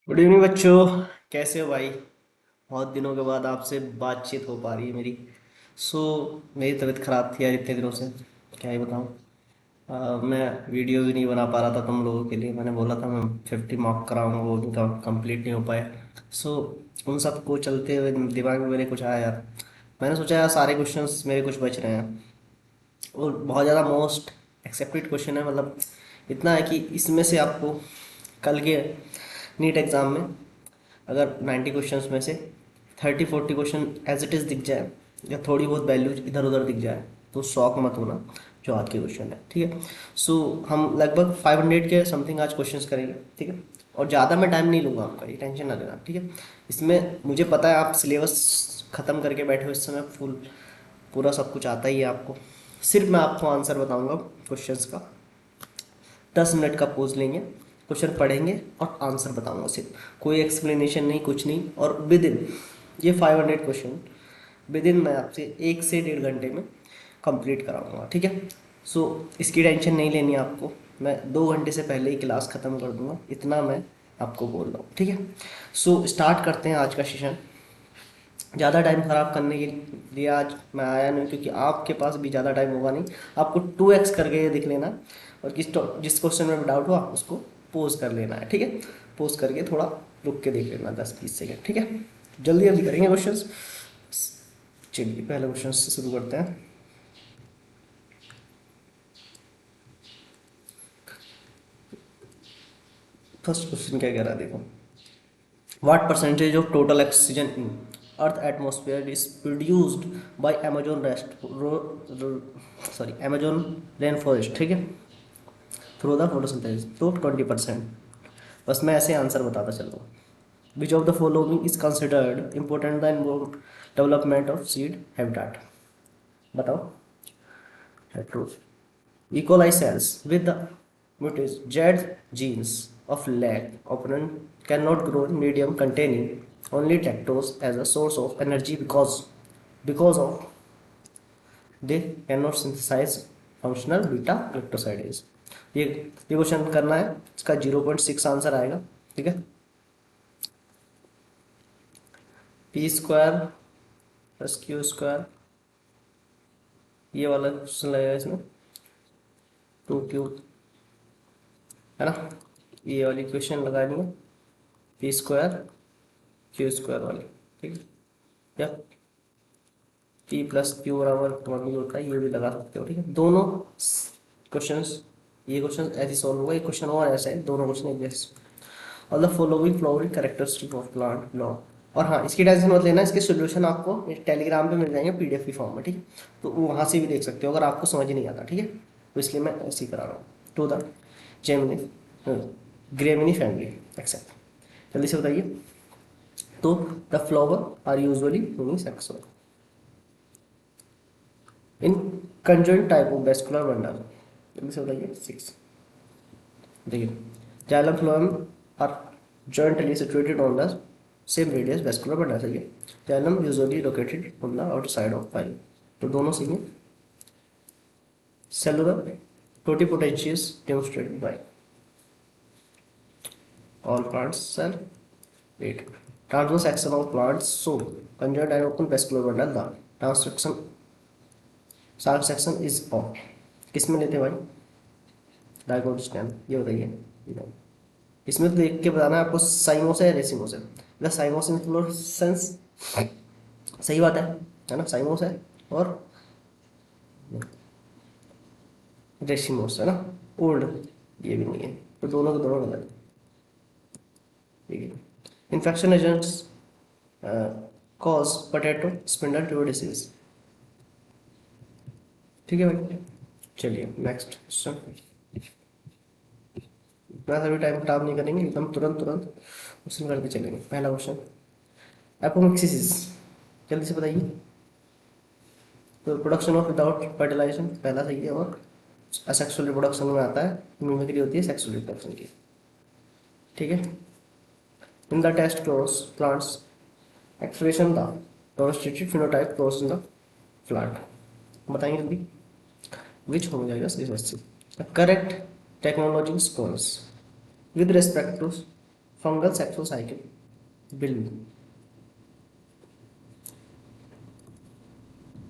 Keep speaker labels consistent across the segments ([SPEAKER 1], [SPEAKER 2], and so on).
[SPEAKER 1] Good evening बच्चों। कैसे हो भाई? बहुत दिनों के बाद आपसे बातचीत हो पा रही है मेरी। मेरी तबीयत ख़राब थी यार इतने दिनों से। क्या ही बताऊँ। मैं वीडियो भी नहीं बना पा रहा था तुम लोगों के लिए। मैंने बोला था मैं 50 मार्क कराऊंगा, वो भी कंप्लीट नहीं हो पाया। सो उन सब को चलते हुए दिमाग में मेरे कुछ आया यार। मैंने सोचा यार सारे क्वेश्चंस मेरे कुछ बच रहे हैं और बहुत ज़्यादा मोस्ट एक्सेप्टेड क्वेश्चन है। मतलब इतना है कि इसमें से आपको कल के नीट एग्ज़ाम में अगर 90 क्वेश्चंस में से 30-40 क्वेश्चन एज इट इज़ दिख जाए या थोड़ी बहुत वैल्यू इधर उधर दिख जाए तो शॉक मत होना। जो आज के क्वेश्चन है, ठीक है। हम लगभग 500 के समथिंग आज क्वेश्चंस करेंगे, ठीक है। और ज़्यादा मैं टाइम नहीं लूँगा आपका, ये टेंशन ना लेना, ठीक है। इसमें मुझे पता है आप सिलेबस ख़त्म करके बैठे हो इस समय, फुल पूरा सब कुछ आता ही है आपको। सिर्फ मैं आपको आंसर बताऊंगा क्वेश्चंस का। 10 मिनट का पोज लेंगे, क्वेश्चन पढ़ेंगे और आंसर बताऊंगा सिर्फ। कोई एक्सप्लेनेशन नहीं, कुछ नहीं। और विद इन ये 500 क्वेश्चन विद इन मैं आपसे 1 से 1.5 घंटे में कंप्लीट कराऊंगा, ठीक है। इसकी टेंशन नहीं लेनी है आपको। मैं 2 घंटे से पहले ही क्लास ख़त्म कर दूंगा, इतना मैं आपको बोल रहा हूँ, ठीक है। स्टार्ट करते हैं आज का सेशन। ज़्यादा टाइम ख़राब करने के लिए आज मैं आया नहीं, क्योंकि आपके पास भी ज़्यादा टाइम होगा नहीं। आपको 2x करके ये देख लेना, और जिस क्वेश्चन में डाउट हुआ उसको पोज कर लेना है, ठीक है। पोज करके थोड़ा रुक के देख लेना 10-20 सेकेंड, ठीक है। जल्दी जल्दी करेंगे क्वेश्चंस। चलिए पहले क्वेश्चन से शुरू करते हैं। फर्स्ट क्वेश्चन क्या कह रहा है, देखो। What percentage of total oxygen in Earth atmosphere is produced by Amazon rainforest, ठीक है, थ्रू द फोटोसिंथेसिस? तो 20%। बस मैं ऐसे आंसर बताता चल रहा हूँ। Which of the following is considered important the development of seed habitat? बताओ। E. coli cells with the mutated Z genes of lag opponent cannot grow in medium containing only lactose as a source of energy because of they cannot synthesize functional beta glucosides। ये question करना है, इसका 0.6 answer आएगा, ठीक है। P square plus Q square, ये वाला question लगेगा इसमें। 2Q, है ना। ये वाली क्वेश्चन लगानी है, पी स्क्वायर क्यू स्क्वायर वाली, ठीक है। या पी प्लस क्यू बराबर वन भी होता है, ये भी लगा सकते हो, ठीक है। दोनों क्वेश्चंस, ये क्वेश्चन ऐसे सॉल्व होगा, एक क्वेश्चन और ऐसा है, दोनों क्वेश्चन एक जैसे। और the following flowering characteristic of plant law. और हाँ, इसकी टेंशन मत लेना, इसके सोल्यूशन आपको टेलीग्राम पे मिल जाएंगे पीडीएफ की फॉर्म में, ठीक है। तो वहाँ से भी देख सकते हो अगर आपको समझ नहीं आता, ठीक है। तो इसलिए मैं ऐसे ही करा रहा हूँ। To the gemini gramineae family except. जल्दी से बताइए। तो the flower are usually unisexual in conjoint type of vascular bundle. जल्दी से बताइए। 6। देखिए, xylem phloem are jointly situated on the same radius vascular bundle, सही है। Xylem usually located on the outside of pile, तो दोनों सही है। Cellular totipotency demonstrated by all plants cell 8। Transverse action of plants so conjoint and open vascular bundle the transection sharp section is of. किस में लेते हैं भाई? Diagonal stem, ये बताइए। इसमें तो देख के बताना है आपको, साइमोस है या रेसिमोस है। मतलब साइमोस इन्फ्लोरेसेंस, सही बात है ना। साइमोस है और रेसिमोस है ना, ओल्ड, ये भी नहीं है। तो दोनों के दोनों गलत है, ठीक है। Infection agents cause potato spindle tuber disease, ठीक है भाई। चलिए नेक्स्ट क्वेश्चन। इतना सभी टाइम खराब नहीं करेंगे, एकदम तुरंत तुरंत क्वेश्चन करके चलेंगे। पहला क्वेश्चन, एपोमिक्सिस, जल्दी से बताइए। तो प्रोडक्शन ऑफ विदाउट फर्टिलाइजेशन पहला सही है, और असेक्सुअल रिप्रोडक्शन में आता है, मिमिक्री होती है सेक्सुअल रिप्रोडक्शन की, ठीक है। In the test close plants expression the domesticated phenotype close in the plant, बताएंगे जल्दी। विच हो जाएगा सही question. Correct technology spawns with respect to fungal sexual cycle बिल्ली।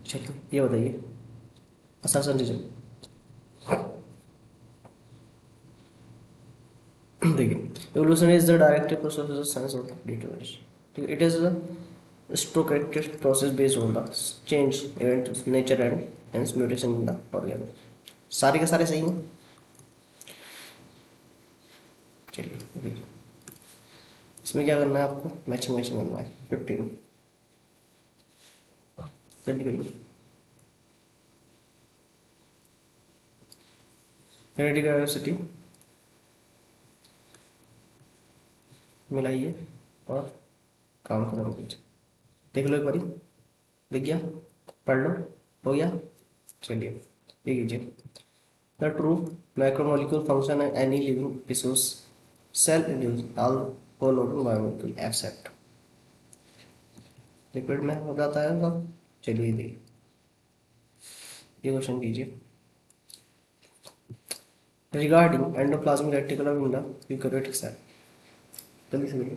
[SPEAKER 1] चलिए ये बताइए असर्शन रीजन। देखिए evolution is the directive process of science of determination. It is a stochastic process based on the change event of nature and hence mutation in the organism। सारे के सारे सही हैं। चलिए देखिए इसमें क्या करना है आपको, मैचिंग मैचिंग करना है 15। जल्दी करिए। हेरेडिटी डाइवर्सिटी मिलाइए और काम खत्म कीजिए। देख लो एक बारी, दिख गया, पढ़ लो, हो गया। चलिए ये कीजिए। द ट्रू मैक्रोमोलिक्यूल फंक्शन है any living tissues cell induce all following biomolecule except. Liquid में हो जाता है सब। चलिए देखिए ये क्वेश्चन कीजिए। Regarding endoplasmic reticulum in the eukaryotic cell. जल्दी से बोलिए।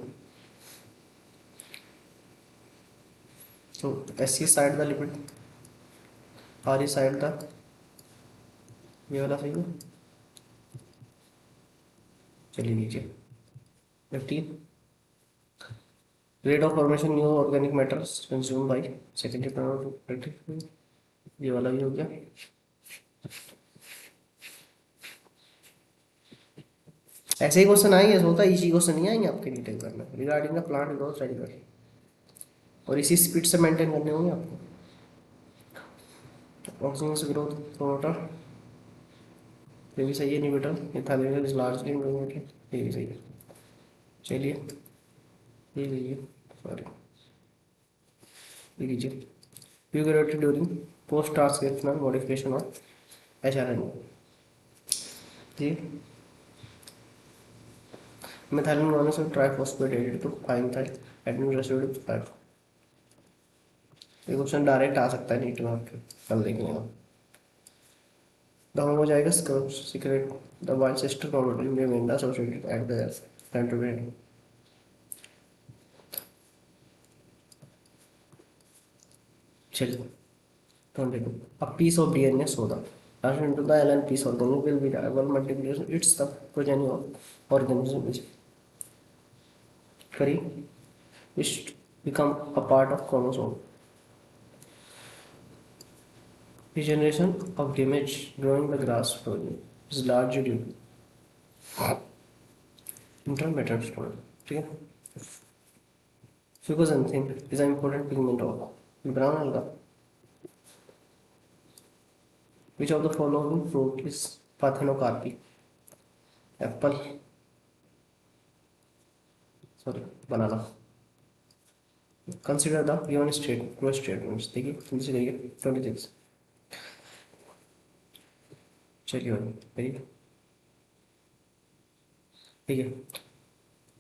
[SPEAKER 1] तो S side the lipid, R side the, ये वाला सही है। चलिए लीजिए 15। Rate of formation new organic matters consume by secondary product, ये वाला भी हो गया। ऐसे ही क्वेश्चन आएंगे, होता है इसी क्वेश्चन नहीं आएंगे आपके नीट एग्जाम में regarding the plant growth regular, और इसी स्पीड से मेंटेन करने होंगे आपको। ऑक्सीजन ग्रोथ प्रोमोटर, ये भी सही है। Inhibitor ethyl is largely inhibitor, ये भी सही है। चलिए ये लीजिए, सॉरी ये लीजिए। Eukaryotic during post transcriptional modification of HRNA. जी मिथाइलिन मोनोसर triphosphate added to 5-methyl adenine residue 5। ये क्वेश्चन डायरेक्ट आ सकता है नीट में आपके, कल देखेंगे आप। The homozygous secret the wild sister chromatin remain associated at the centromere. चलिए तो देखो a piece of DNA soda passed into the alien piece organism will be viable multiplication, it's the progeny of organism which very is become a part of chromosome। Regeneration of damage growing the grass protein is largely due to intermittent storage। ठीक है। Fucoxanthin is an important pigment of brown alga। Which of the following fruit is parthenocarpy? Apple, sorry, banana। Consider the given true statements। देखिए नीचे देखिए 26। चलिए भाई ठीक है।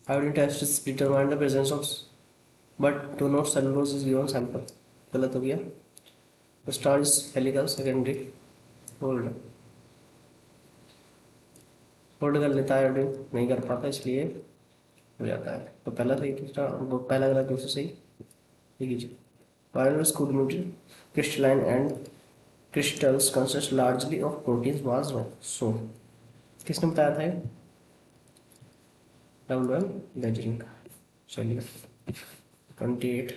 [SPEAKER 1] Iodine tests determine the presence of but do not cellulose is given sample। गलत हो गया। The star is helical secondary hold। Hold कर लेता है आयोडीन, नहीं कर पाता इसलिए हो जाता है। तो पहला सही, दूसरा वो पहला गलत, दूसरा सही। ठीक है। Iodine is good nutrient crystalline and crystals consist largely of proteins was wrong। So किसने बताया था ये? W M Beijerinck. चलिए 28।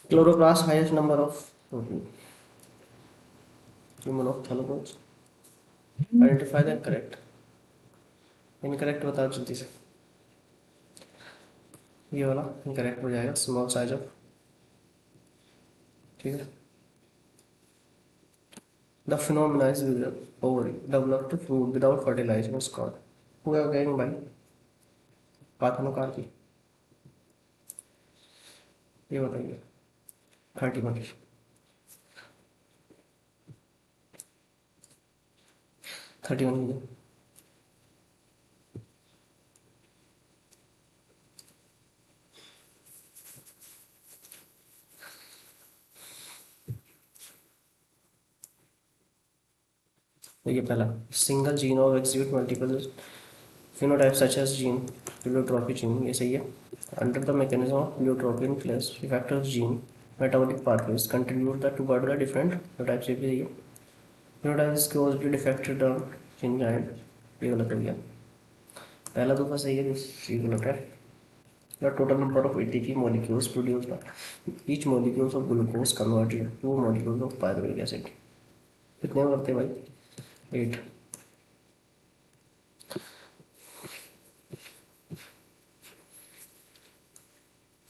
[SPEAKER 1] Chloroplast highest number of protein human of thalamus. Identify the correct, incorrect बताओ जल्दी से। ये वाला इनकरेक्ट हो जाएगा, स्मॉल साइज ऑफ। ठीक है। The phenomena is ovary developed food without fertilising is called. हुआ गया भाई पाथनोकार्पी। ये बताइए 31। 31। तो ये पहला, single gene of exhibit multiple phenotype such as gene pleiotropy gene, ये सही है। Under the mechanism of pleiotropy in class effector gene metabolic pathways contribute the two part the different phenotypes, ये भी सही है। Phenotype is closely defected on gene giant, ये गलत हो गया। पहला दफा सही है, ये गलत है। The total number of ATP molecules produced by each molecules of glucose converted to molecules of pyruvic acid, कितने करते हैं भाई? 8।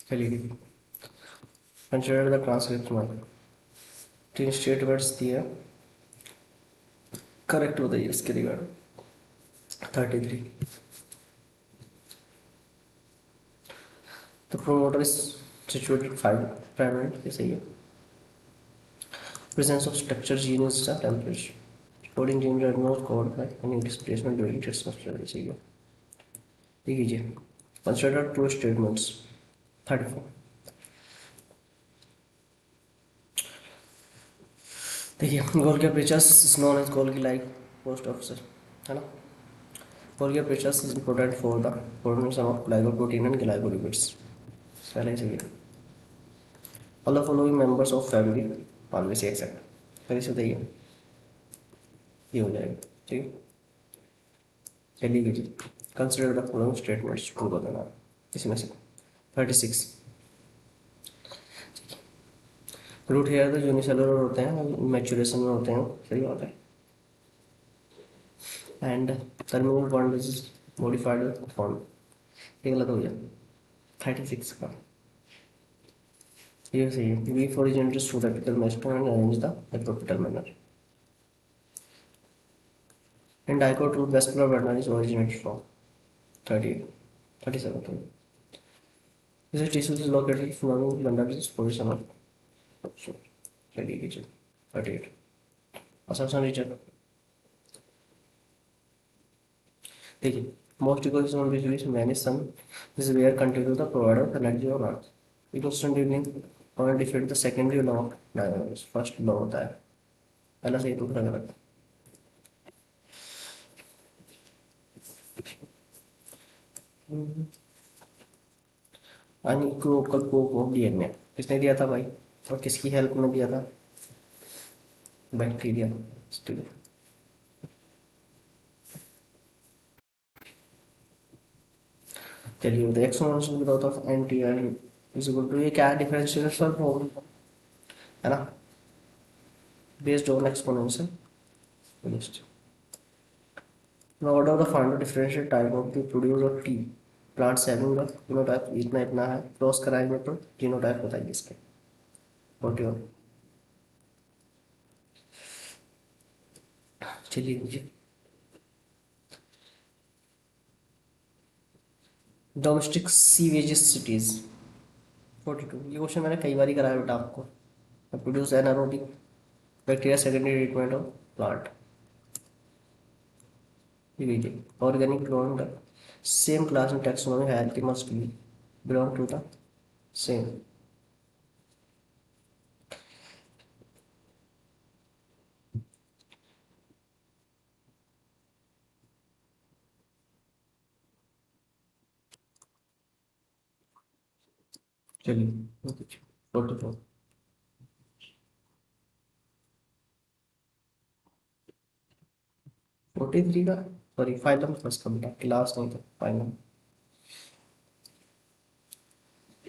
[SPEAKER 1] चलिए, कंसिडर द ट्रांसक्रिप्शन। 3 स्टेटमेंट्स दिए, करेक्ट बताइए इसके regard. 33। The promoter is situated 5 primary, ये सही है। Presence of structure gene is the temperature. Coding genes are not coded by any displacement during its structure, ये सही है। ठीक है जी। Consider two statements। 34। देखिए, Golgi patches is known as Golgi like post officer, है ना। Golgi patches is important for the formation of glycoprotein and glycolipids, पहले ही सही है। All the following members of family always except, पहले से बताइए, ये हो जाएगा। ठीक है, चलिए जी। Consider the following statements, true बताना इसमें से। 36। रूट हेयर तो यूनिसेलुलर होते हैं, मैचुरेशन में होते हैं, सही बात है। And terminal bond is modified form, ये गलत हो गया। 36 का ये सही है। We for is interest to रेपिटल meristem and arrange the appropriate manner. And dicot root vascular burner is originated from 38। 37। This tissue is located from bundle is position of, चलिए कीजिए। 38। असम्पशन रीजन, देखिए, most equation on which many sun is where continue the provider of energy on earth. Equation during और different the secondary law of dynamics, first law होता है, पहला सही दूसरा गलत। अनइक्वोकल कोक ऑफ डीएनए किसने दिया था भाई, और किसकी हेल्प में दिया था? बैक्टीरिया। चलिए, the exponential growth of anti and is equal to, ये क्या है? डिफरेंशियल फॉर्म, है ना, based on exponential. Now what are the final differential type of the produce of tea? Plants having the phenotype इतना इतना है, cross कराएंगे तो जीनोटाइप बताइए इसके। 41। चलिए लीजिए। Domestic सीवेजेस cities 42। ये क्वेश्चन मैंने कई बार ही कराया बेटा आपको। Produce anaerobic bacteria secondary treatment of plant, ये लीजिए। Organic belong the same class in taxonomy hierarchy must be belong to the same. चलिए 44। 43 का, सॉरी फाइलम फर्स्ट का बेटा, क्लास नहीं था, फाइलम।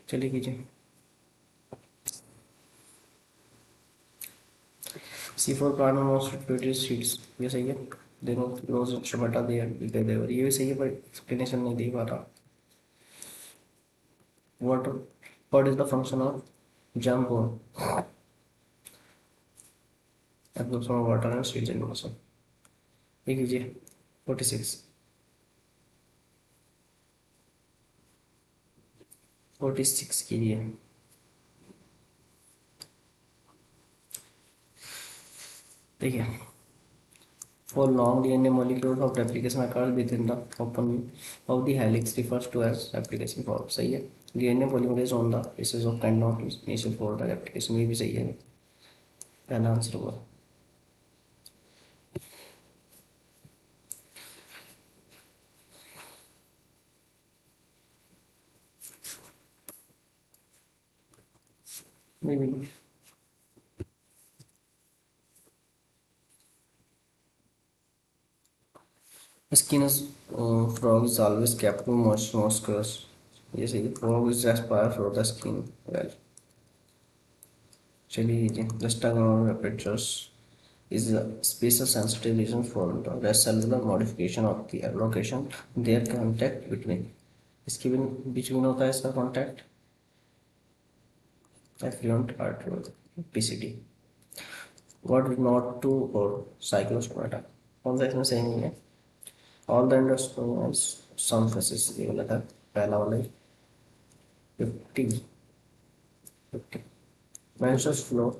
[SPEAKER 1] चलिए कीजिए। C4 प्लांट मोस्ट सीड्स, ये सही है। दोनों रोज टमाटा दे और ये भी सही है, पर एक्सप्लेनेशन नहीं दे पा रहा। Water, what is the function of jump और absorption of water and seeds in motion, ये कीजिए। 46। 46 कीजिए। देखिए, for long DNA molecules of replication occurs within the open of the helix refers to as replication form, सही है। DNA polymerase on the basis of cannot initial for the replication, ये भी सही है, पहला आंसर होगा। maybe. Skinner's frog is always kept much more scarce. Yes, the frog is aspire for the skin. Well, actually, the sternum pictures is a species sensitive reason for the cellular modification of the location their contact between. इसकी बीच में होता है इसका contact affluent arteriole PCT. What is not to or cyclostomata? कौन सा इसमें सही नहीं है? All the endosperms some faces ये वाला था पहला वाला 50 50 Menses flow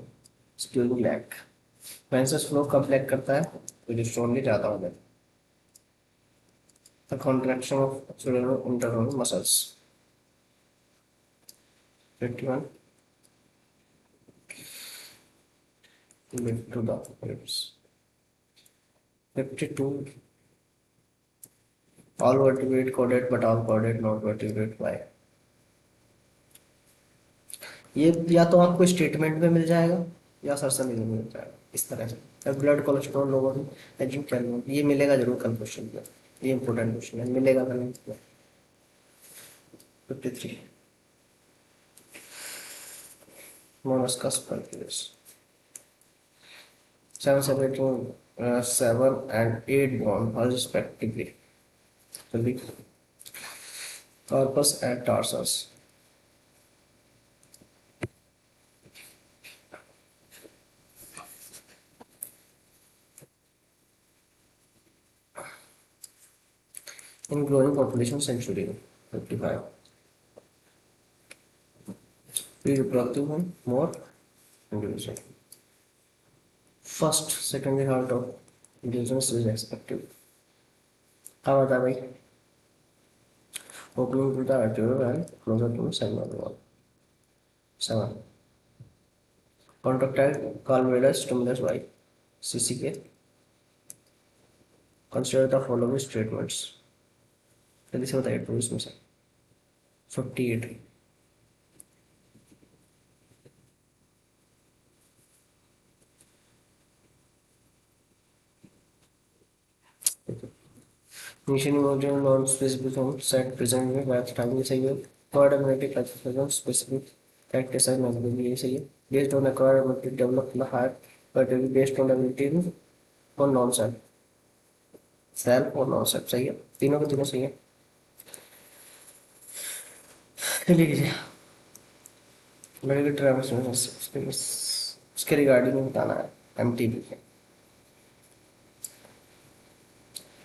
[SPEAKER 1] skewing lag. Menses flow कब lag करता है? तो जो strongly ज़्यादा हो जाए. The contraction of cerebral internal muscles. 51 lift to the ribs. 52 all vertebrate coded but all coded not vertebrate why. ये या तो आपको स्टेटमेंट में मिल जाएगा या सरसरी में मिल जाएगा इस तरह से blood cholesterol lower ageing calorie ये मिलेगा जरूर कल क्वेश्चन में ये इंपॉर्टेंट क्वेश्चन है मिलेगा कल 53 molluscs परक्यूस 7 separating 7 and 8 bone respectively the corpus and tarsus. In growing population century 55 reproductive one more individual first secondary heart of individuals is expected how are they opening to the arterial and closer to segmental wall 7 contractile calvados stimulus by CCK consider the following statements जल्दी से बताइए तो इसमें से 48 Initially module non-specific form set presented by the time सही है acquired ability classification specific characterized ability ये सही है based on acquired ability develop the heart but based on ability और non self self और non self सही है तीनों के तीनों सही है चलिए कीजिए मेडिकल ट्रांसफर उसके रिगार्डिंग में बताना है एमटीबी के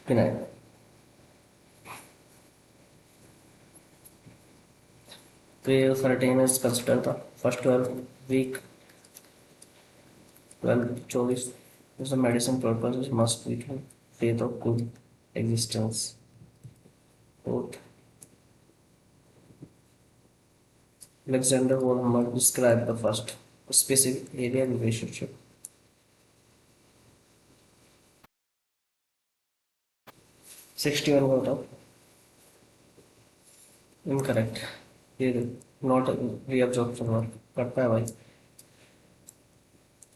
[SPEAKER 1] फिनाइल तो ये सर्टेन इज कंसिडर था first 12 week 12 24 is a medicine purposes must be faith of good existence both Alexander Volmer described the first specific area relationship 61 को बताओ इनकरेक्ट ये नॉट रीअब्जॉर्प्शन वर्क करता है भाई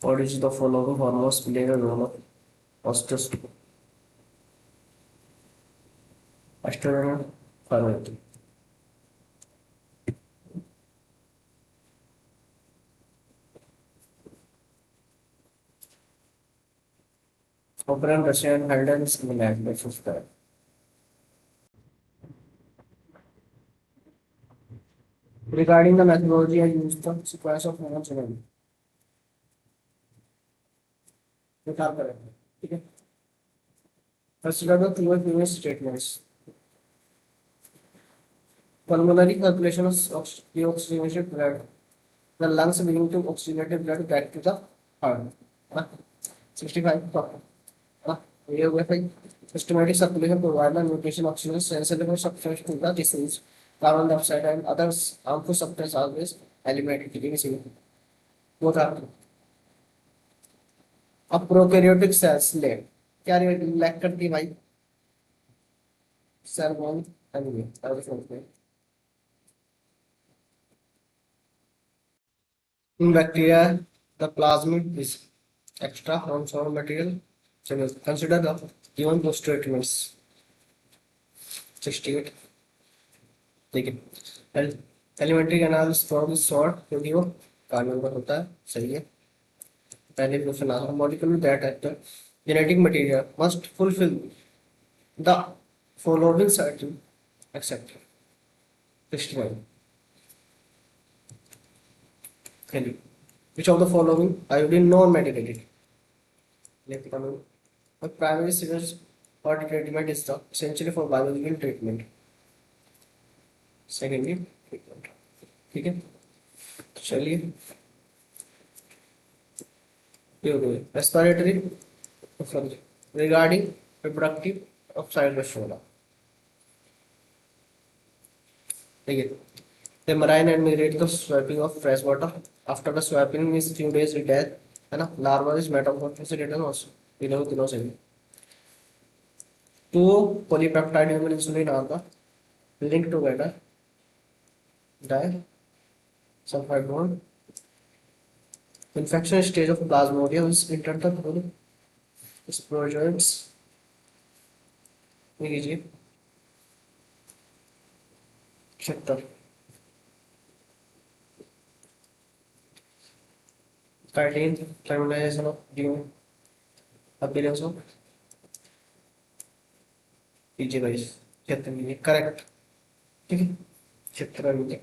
[SPEAKER 1] What is the following hormones play a role of estrogen thyroid operant Russian held similar basis का regarding the methodology I used the sequence of hormones again विचार करेंगे ठीक है consider the three previous statements pulmonary circulation of deoxygenated blood the lungs begin to oxygenated blood back to the heart 65 ये हो गया भाई systematic circulation provide the nutrition oxygen sensitive substance to the tissues carbon dioxide and others harmful substances always eliminated ठीक है इसी वो था अब प्रोकैरियोटिक सेल्स ले क्या लैक करती है भाई cell wall anyway In bacteria, the plasmid is extra from soil material. So consider the given post treatments. 68. ठीक है। एलिमेंट्री कैनाल स्ट्रॉन्ग शॉर्ट क्योंकि वो कार्बन पर होता है, सही है। पहले question answer molecule that actor genetic material must fulfill the following certain except 69. Tell you which of the following iodine non-medicated electrical the primary research or treatment is the essentially for biological treatment. Secondly treatment, ठीक है। चलिए respiratory sorry regarding reproductive of cyprus shola, ठीक है। The marine and migrate the swapping of fresh water. After the swapping is few days with death, है ना। Larva is metamorphosed return also. दिनों से भी। Two polypeptide human insulin are the linked together. Die sulfide bond. Infection stage of plasmodium is entered the body. Sporozoids. लीजिए chapter chitin terminalization of gene appearance of लीजिए भाई chapter लीजिए correct, ठीक है। Chapter लीजिए,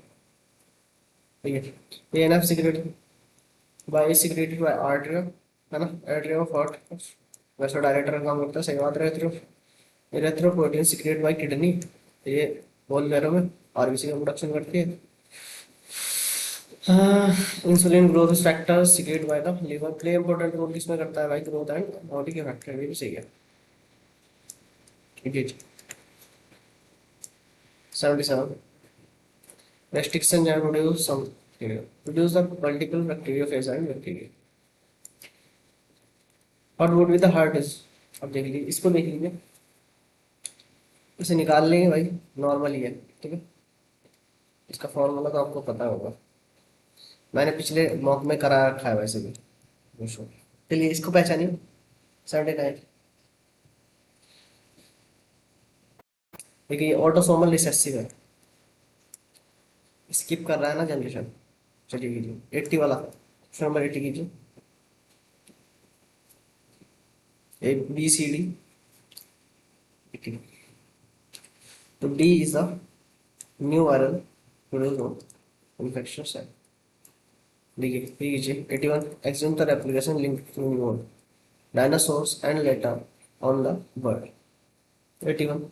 [SPEAKER 1] ठीक है। ANF secrete by secreted by artery, है ना। आर्टरी ऑफ हार्ट वैसा डायरेक्टर का काम करता है, सही बात। एरिथ्रोपोइटिन सिक्रेट बाय किडनी, ये बोल रहे में आरबीसी का प्रोडक्शन करती है। Insulin growth factor secrete by the liver, play important role किसमें करता है भाई, ग्रोथ एंड बॉडी के फैक्टर भी सही है, ठीक है। 77 restriction and produce some produce the multiple bacteriophage and bacteria. What would be the heart is, अब देख लीजिए इसको, देख लीजिए इसे निकाल लेंगे भाई, नॉर्मल ही है, ठीक है। इसका फॉर्मूला तो आपको पता होगा, मैंने पिछले मॉक में करा रखा है वैसे भी। चलिए इसको पहचानिए। 79 देखिए, ये ऑटोसोमल रिसेसिव है, स्किप कर रहा है ना जनरेशन। चलिए कीजिए 80 वाला, ऑप्शन नंबर 80 कीजिए। ए बी सी डी 80, तो D is the new viral produce infection cell. देखिए कीजिए 81 extend the replication link to neuron dinosaurs and later on the bird. 81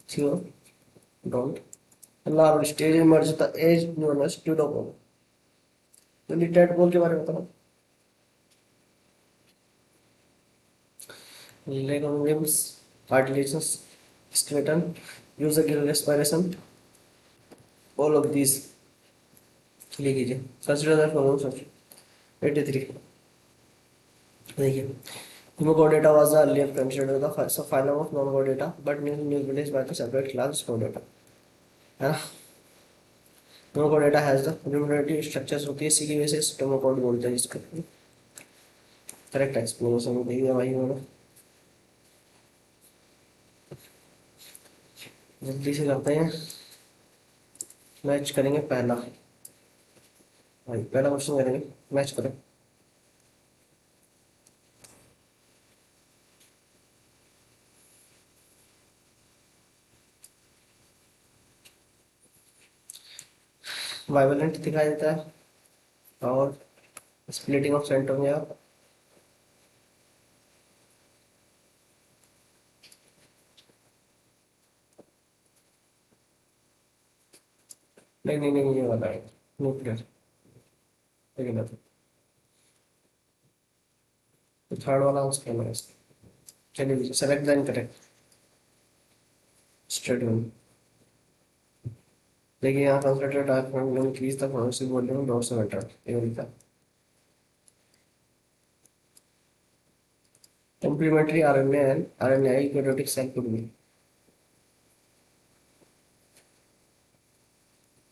[SPEAKER 1] zero don't larval stage emerge the age known as pseudopod. तो tadpole के बारे में बताओ। Legumes, cartilaginous skeleton, use a gill respiration, all of these लिख लीजिए। consider that for search 83 देखिए, Hemachordata was the earlier considered the first phylum of non-chordata, but new village by the separate class chordata, है ना। Hemachordata has the rudimentary structures होती है, इसी की वजह से स्टोमाकोड बोलते हैं इसको। करेक्ट एक्सप्लेनेशन दे दिया भाई मैंने, जल्दी से करते हैं। मैच करेंगे पहला भाई, पहला क्वेश्चन करेंगे, मैच करें। वाइवलेंट दिखाई देता है और स्प्लिटिंग ऑफ सेंट्रोमियर, नहीं ये वाला है न्यूक्लियर, लेकिन तो थर्ड वाला आंसर करना है इसका। चलिए सेलेक्ट देन करेक्ट स्टेटमेंट। देखिए यहाँ concentrated diaphragm increase the productive volume dot से बेटर, ये लिखा। Complementary RNA and RNA eukaryotic cell could be,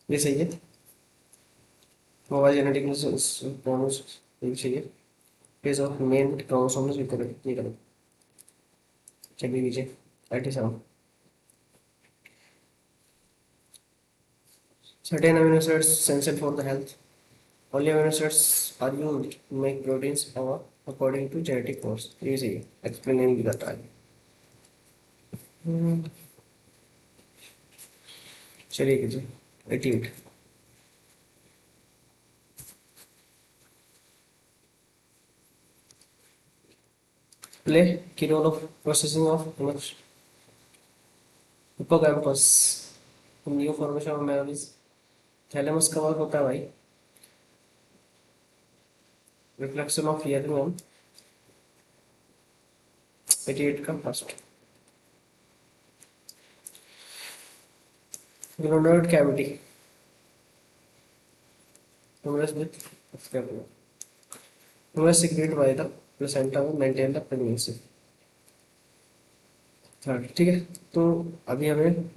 [SPEAKER 1] ये सही है। मोबाइल जेनेटिक चाहिए। फेज ऑफ मेन क्रोमोसोम्स भी करें, ये करें। चलिए नीचे 37। Certain amino acids essential for the health. Only amino acids are used to make proteins or according to genetic codes. Easy. Explaining the time. Hmm. चलिए कीजिए 88। Play key role of processing of hippocampus, new formation of memories। Thalamus का work होता है भाई reflection of hearing on 88 का first. Glomerular cavity humerus with scapula, humerus secreted by the placenta will maintain the pregnancy। Third ठीक है। तो अभी हमें